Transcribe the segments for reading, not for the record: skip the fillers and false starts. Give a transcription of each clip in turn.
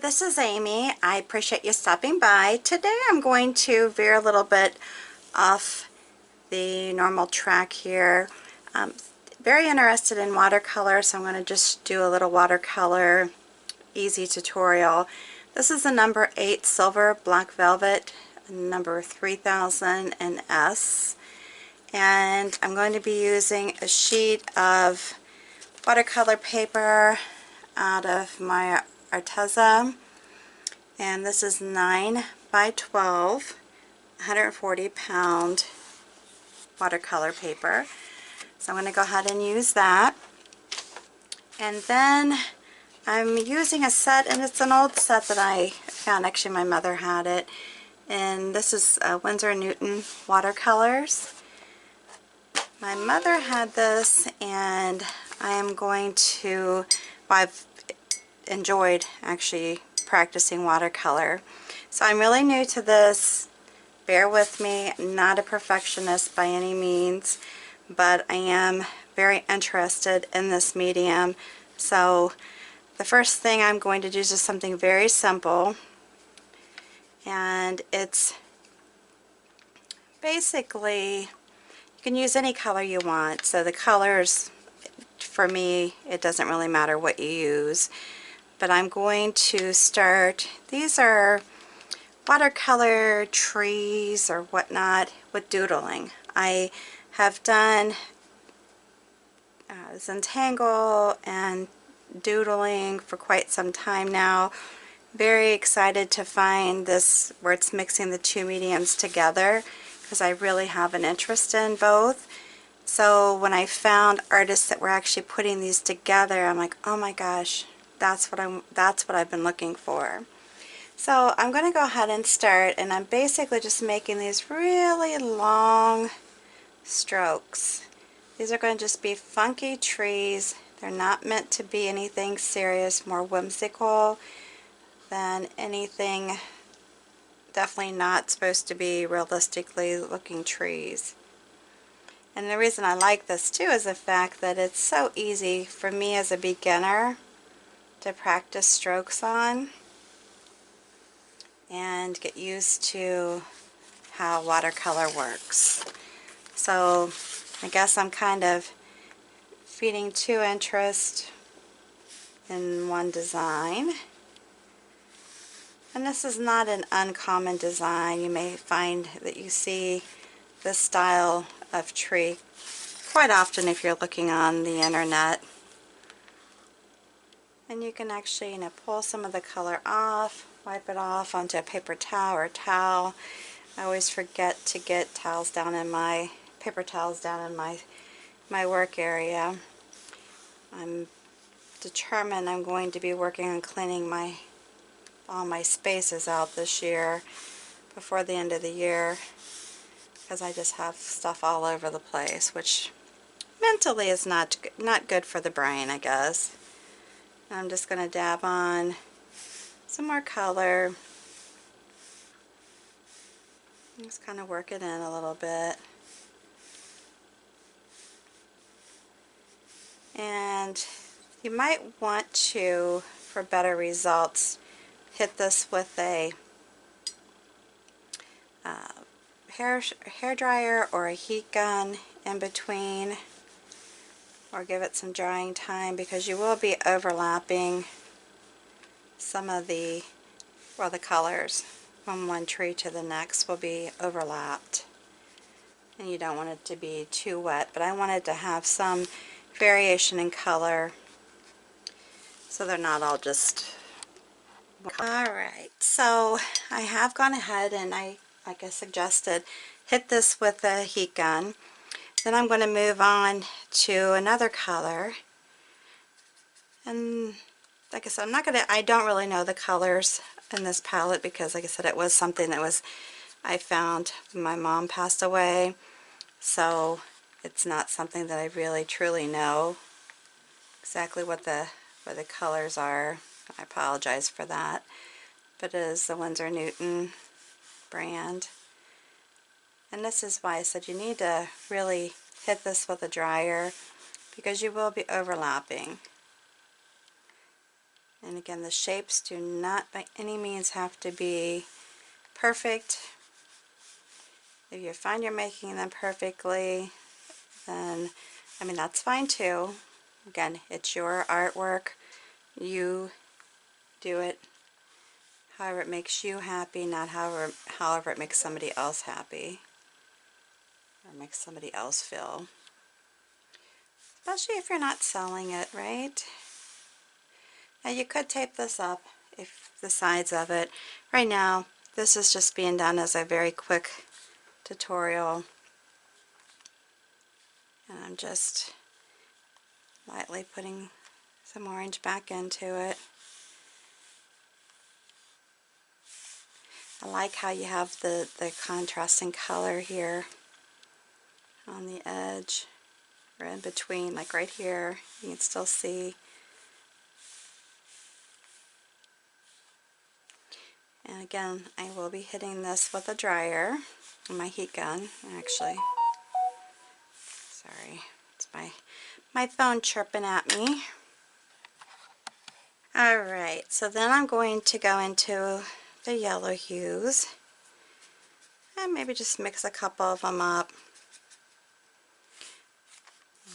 this is Amy. I appreciate you stopping by. Today I'm going to veer a little bit off the normal track here. Very interested in watercolor, so I'm going to just do a little watercolor easy tutorial. This is a number 8 silver black velvet, number 3000 in S, and I'm going to be using a sheet of watercolor paper out of my Aressa, and this is 9 by 12, 140-pound watercolor paper. So I'm going to go ahead and use that. And then I'm using a set, and it's an old set that I found. Actually, my mother had it, and this is Winsor & Newton watercolors. My mother had this, and I am going to, well, I've enjoyed actually practicing watercolor. So I'm really new to this. Bear with me. I'm not a perfectionist by any means, but I am very interested in this medium. So the first thing I'm going to do is just something very simple, and it's basically, you can use any color you want. So the colors, for me, it doesn't really matter what you use. But I'm going to start, these are watercolor trees or whatnot with doodling. I have done Zentangle and doodling for quite some time now. Very excited to find this where it's mixing the two mediums together, because I really have an interest in both. So when I found artists that were actually putting these together, I'm like, oh my gosh, that's what I've been looking for. So I'm going to go ahead and start, and I'm basically just making these really long strokes. These are going to just be funky trees. They're not meant to be anything serious, more whimsical than anything. Definitely not supposed to be realistically looking trees. And the reason I like this too is the fact that it's so easy for me as a beginner to practice strokes on and get used to how watercolor works. So I guess I'm kind of feeding two interest in one design. And this is not an uncommon design. You may find that you see this style of tree quite often if you're looking on the internet. And you can actually, pull some of the color off, wipe it off onto a paper towel or towel. I always forget to get towels down in my, paper towels down in my work area. I'm determined I'm going to be working on cleaning all my spaces out this year before the end of the year, because I just have stuff all over the place, which mentally is not good for the brain, I guess. I'm just going to dab on some more color. Just kind of work it in a little bit. And you might want to, for better results, hit this with a hair dryer or a heat gun in between, or give it some drying time, because you will be overlapping some of the colors from one tree to the next will be overlapped, and you don't want it to be too wet, but I wanted to have some variation in color so they're not all just. Alright, so I have gone ahead and like I suggested, hit this with a heat gun. Then I'm going to move on to another color, and like I said, I don't really know the colors in this palette, because like I said, it was something that I found when my mom passed away, so it's not something that I really truly know exactly what the colors are. I apologize for that, but it is the Winsor & Newton brand. And this is why I said you need to really hit this with a dryer, because you will be overlapping. And again, the shapes do not by any means have to be perfect. If you find you're making them perfectly, then, I mean, that's fine too. Again, it's your artwork. You do it however it makes you happy, not however it makes somebody else happy or makes somebody else feel. Especially if you're not selling it, right? Now you could tape this up, if the sides of it. Right now, this is just being done as a very quick tutorial. And I'm just lightly putting some orange back into it. I like how you have the contrasting color here on the edge, or in between, like right here, you can still see. And again, I will be hitting this with a dryer, my heat gun, actually. Sorry, it's my phone chirping at me. Alright, so then I'm going to go into the yellow hues and maybe just mix a couple of them up.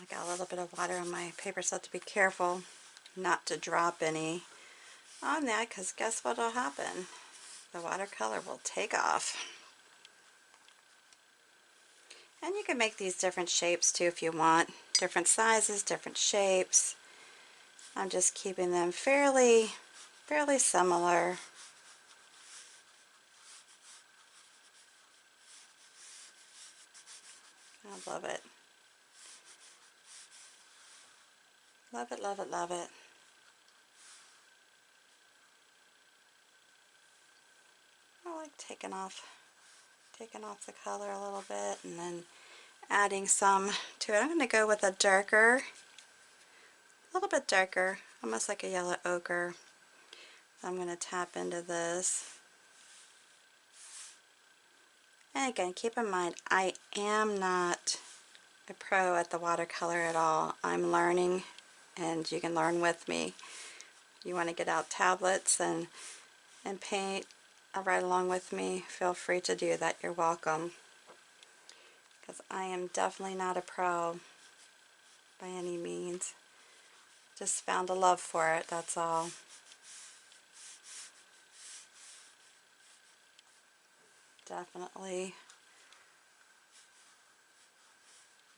I got a little bit of water on my paper, so I have to be careful not to drop any on that, because guess what will happen? The watercolor will take off. And you can make these different shapes too if you want. Different sizes, different shapes. I'm just keeping them fairly similar. I love it. Love it, love it, love it. I like taking off the color a little bit and then adding some to it. I'm going to go with a little bit darker, almost like a yellow ochre. I'm going to tap into this. And again, keep in mind, I am not a pro at the watercolor at all. I'm learning, and you can learn with me. You want to get out tablets and paint right along with me, feel free to do that. You're welcome. Because I am definitely not a pro by any means. Just found a love for it, that's all. Definitely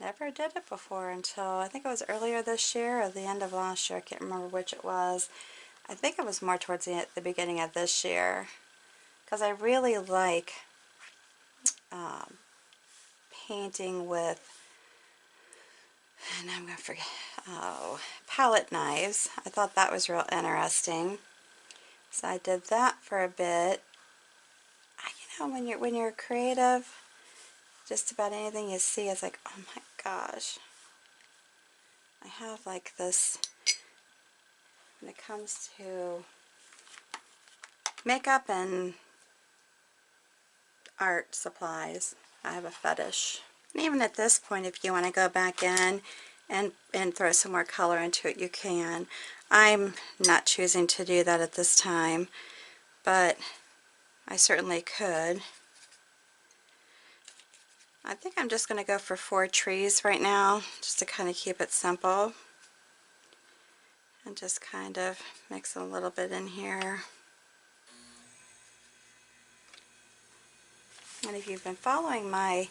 never did it before until I think it was earlier this year or the end of last year. I can't remember which it was. I think it was more towards the beginning of this year, because I really like painting with, and I'm going to forget, palette knives. I thought that was real interesting. So I did that for a bit. You know, when you're creative, just about anything you see is like, oh my gosh. I have like this, when it comes to makeup and art supplies, I have a fetish. And even at this point, if you want to go back in and throw some more color into it, you can. I'm not choosing to do that at this time, but I certainly could. I think I'm just going to go for 4 trees right now, just to kind of keep it simple. And just kind of mix a little bit in here. And if you've been following my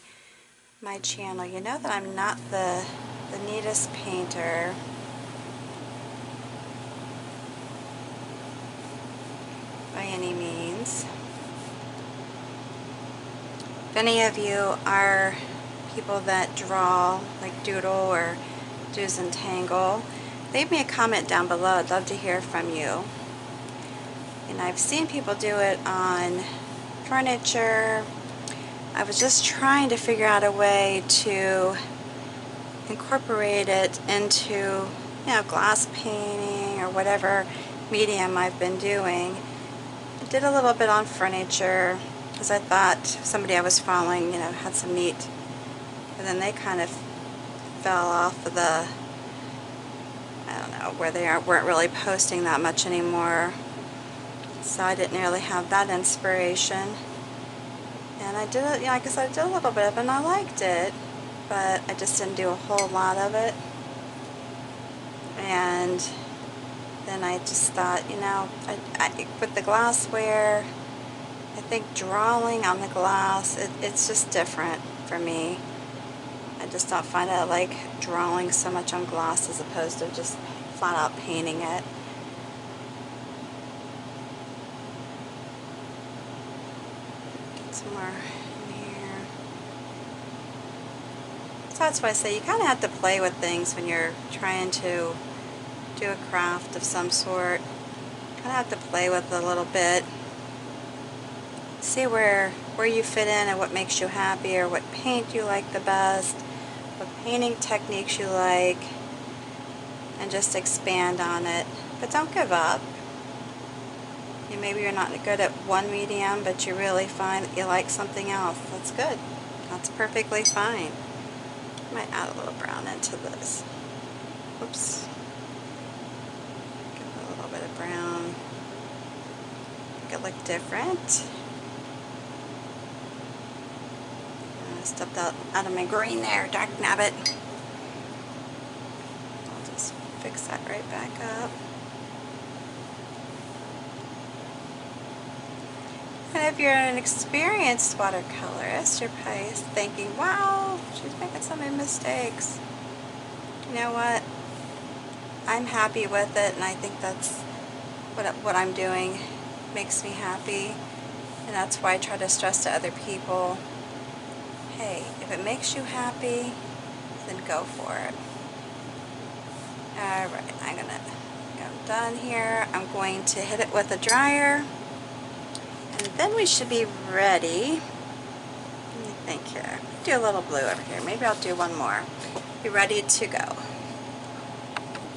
channel, you know that I'm not the neatest painter. By any means. If any of you are people that draw, like doodle or do's and tangle, leave me a comment down below. I'd love to hear from you. And I've seen people do it on furniture. I was just trying to figure out a way to incorporate it into, you know, glass painting or whatever medium I've been doing. I did a little bit on furniture because I thought somebody I was following, you know, had some neat, but then they kind of fell off of the, I don't know, where they weren't really posting that much anymore. So I didn't really have that inspiration. And I did it, you know, like I said, I did a little bit of it and I liked it, but I just didn't do a whole lot of it. And then I just thought, you know, with the glassware, I think drawing on the glass, it's just different for me. I just don't find I like drawing so much on glass as opposed to just flat out painting it. Get some more in here. So that's why I say you kind of have to play with things when you're trying to do a craft of some sort. Kind of have to play with it a little bit. See where you fit in and what makes you happy, or what paint you like the best, what painting techniques you like, and just expand on it. But don't give up. Maybe you're not good at one medium, but you really find that you like something else. That's good. That's perfectly fine. I might add a little brown into this. Oops. Give it a little bit of brown. Make it look different. I stepped out of my green there, dark nabbit. I'll just fix that right back up. And if you're an experienced watercolorist, you're probably thinking, wow, she's making so many mistakes. You know what? I'm happy with it, and I think that's what I'm doing makes me happy. And that's why I try to stress to other people, hey, if it makes you happy, then go for it. Alright, I'm done here. I'm going to hit it with a dryer. And then we should be ready. Let me think here. Do a little blue over here. Maybe I'll do one more. Be ready to go.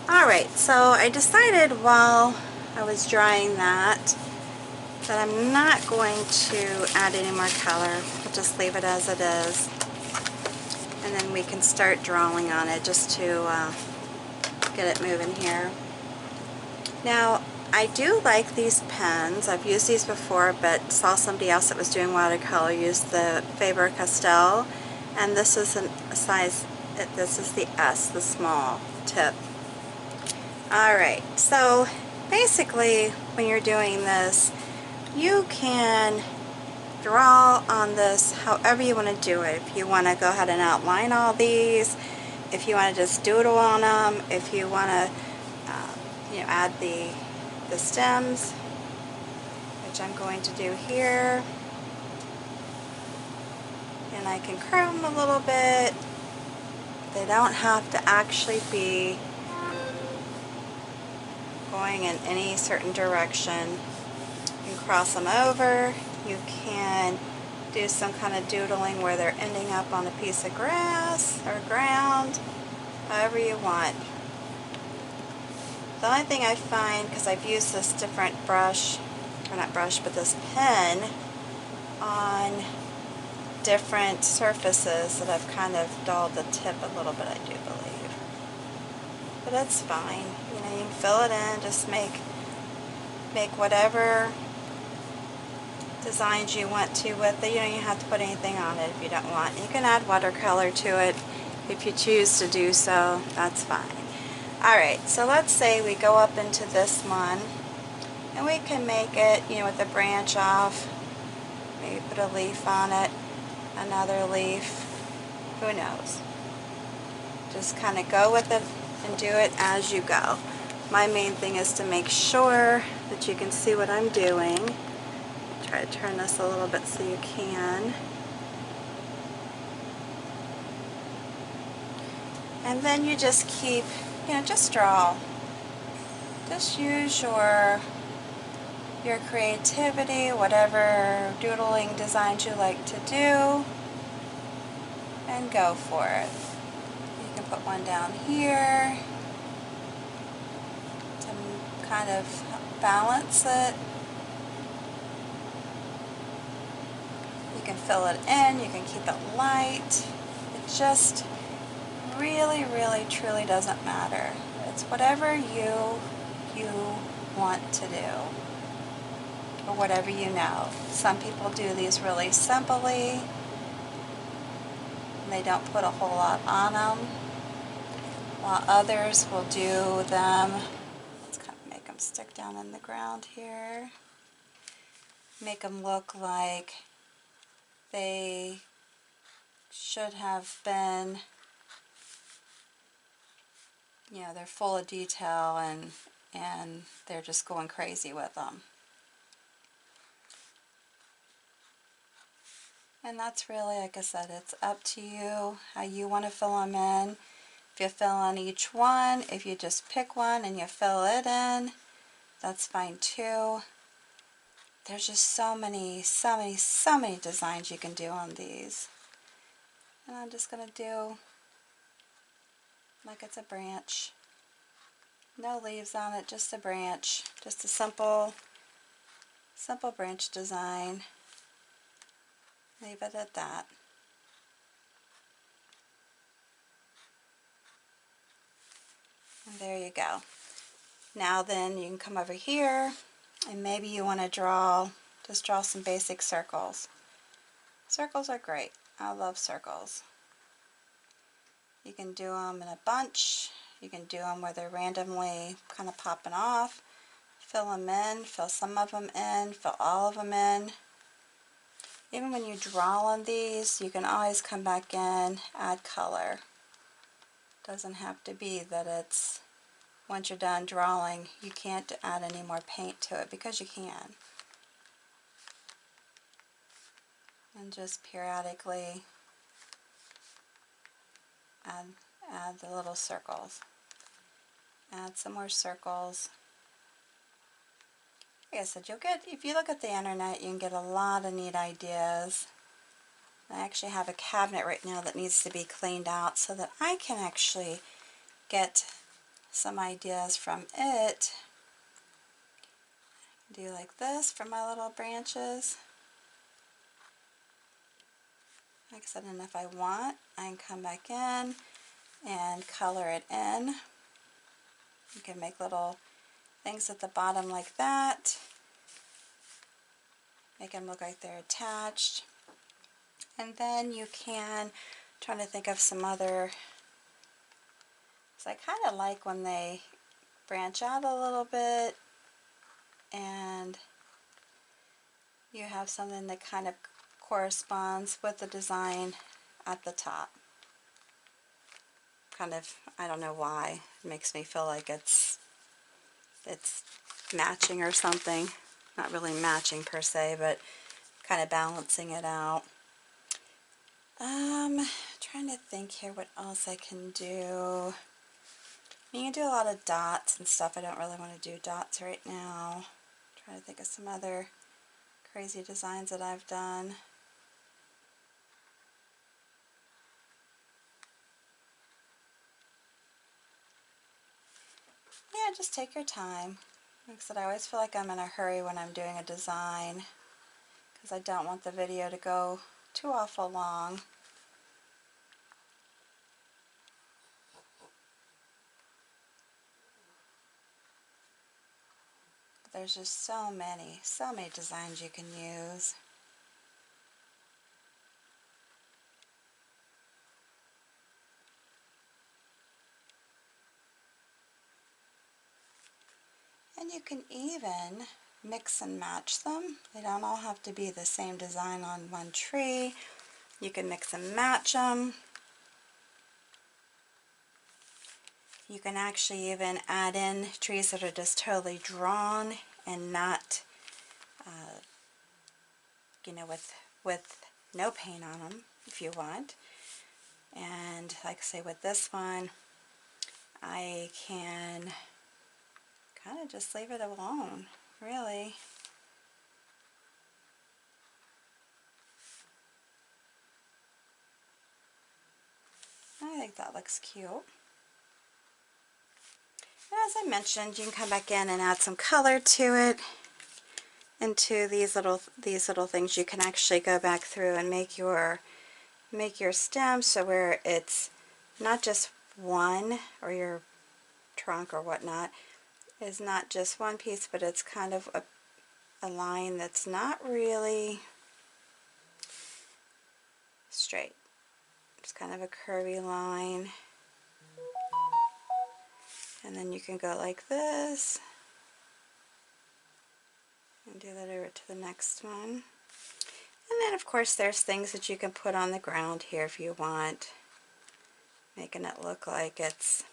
Alright, so I decided while I was drying that I'm not going to add any more color. I'll just leave it as it is. And then we can start drawing on it just to get it moving here. Now, I do like these pens. I've used these before, but saw somebody else that was doing watercolor use the Faber-Castell, and this is a size, this is the S, the small tip. Alright, so basically when you're doing this, you can draw on this however you want to do it. If you want to go ahead and outline all these, if you want to just doodle on them, if you want to add the stems, which I'm going to do here, and I can curve them a little bit. They don't have to actually be going in any certain direction. You can cross them over. You can do some kind of doodling where they're ending up on a piece of grass or ground, however you want. The only thing I find, because I've used this different brush, or not brush, but this pen on different surfaces, that I've kind of dulled the tip a little bit, I do believe. But it's fine. You know, you can fill it in, just make whatever designs you want to with it. You don't even have to put anything on it if you don't want. You can add watercolor to it if you choose to do so. That's fine. Alright, so let's say we go up into this one, and we can make it, with a branch off. Maybe put a leaf on it, another leaf, who knows. Just kind of go with it and do it as you go. My main thing is to make sure that you can see what I'm doing. Try to turn this a little bit so you can. And then you just keep, just draw. Just use your creativity, whatever doodling designs you like to do, and go for it. You can put one down here to kind of balance it. You can fill it in, you can keep it light. It just really, really, truly doesn't matter. It's whatever you want to do, or whatever you know. Some people do these really simply, and they don't put a whole lot on them, while others will do them. Let's kind of make them stick down in the ground here. Make them look like they should have been, you know, they're full of detail, and they're just going crazy with them. And that's really, like I said, it's up to you how you want to fill them in. If you fill in each one, if you just pick one and you fill it in, that's fine too. There's just so many designs you can do on these. And I'm just going to do like it's a branch. No leaves on it, just a branch. Just a simple branch design. Leave it at that. And there you go. Now then you can come over here and maybe you want to just draw some basic circles. Circles are great. I love circles. You can do them in a bunch. You can do them where they're randomly kind of popping off. Fill them in, fill some of them in, fill all of them in. Even when you draw on these, you can always come back in, add color. Doesn't have to be that it's, once you're done drawing, you can't add any more paint to it, because you can. And just periodically add the little circles. Add some more circles. Like I said, if you look at the internet, you can get a lot of neat ideas. I actually have a cabinet right now that needs to be cleaned out so that I can actually get some ideas from it. Do like this for my little branches. Like I said, and if I want, I can come back in and color it in. You can make little things at the bottom like that. Make them look like they're attached. And then you can, trying to think of some other, so I kind of like when they branch out a little bit and you have something that kind of corresponds with the design at the top. Kind of, I don't know why, it makes me feel like it's matching or something. Not really matching per se, but kind of balancing it out. Trying to think here what else I can do. You can do a lot of dots and stuff. I don't really want to do dots right now. Trying to think of some other crazy designs that I've done. Yeah, just take your time. Like I said, I always feel like I'm in a hurry when I'm doing a design because I don't want the video to go too awful long. But there's just so many designs you can use. And you can even mix and match them. They don't all have to be the same design on one tree. You can mix and match them. You can actually even add in trees that are just totally drawn and not, you know, with no paint on them if you want. And like I say, with this one, I can kind of just leave it alone, really. I think that looks cute. As I mentioned, you can come back in and add some color to it. Into these little things, you can actually go back through and make your stem so where it's not just one, or your trunk or whatnot, is not just one piece, but it's kind of a line that's not really straight. It's kind of a curvy line. And then you can go like this and do that over to the next one. And then of course there's things that you can put on the ground here if you want, making it look like it's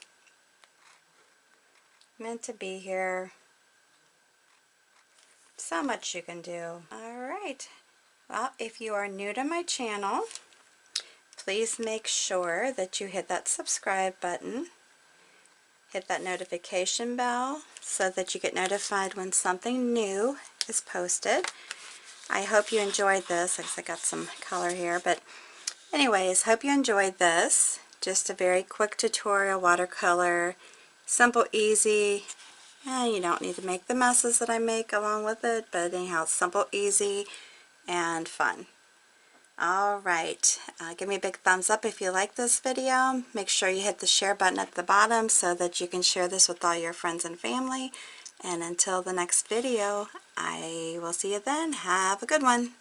meant to be here. So much you can do. Alright, well, if you are new to my channel, please make sure that you hit that subscribe button, hit that notification bell so that you get notified when something new is posted. I hope you enjoyed this. I got some color here, but anyways, hope you enjoyed this. Just a very quick tutorial watercolor, simple, easy, and you don't need to make the messes that I make along with it, but anyhow, simple, easy, and fun. Alright, give me a big thumbs up if you like this video. Make sure you hit the share button at the bottom so that you can share this with all your friends and family. And until the next video, I will see you then. Have a good one.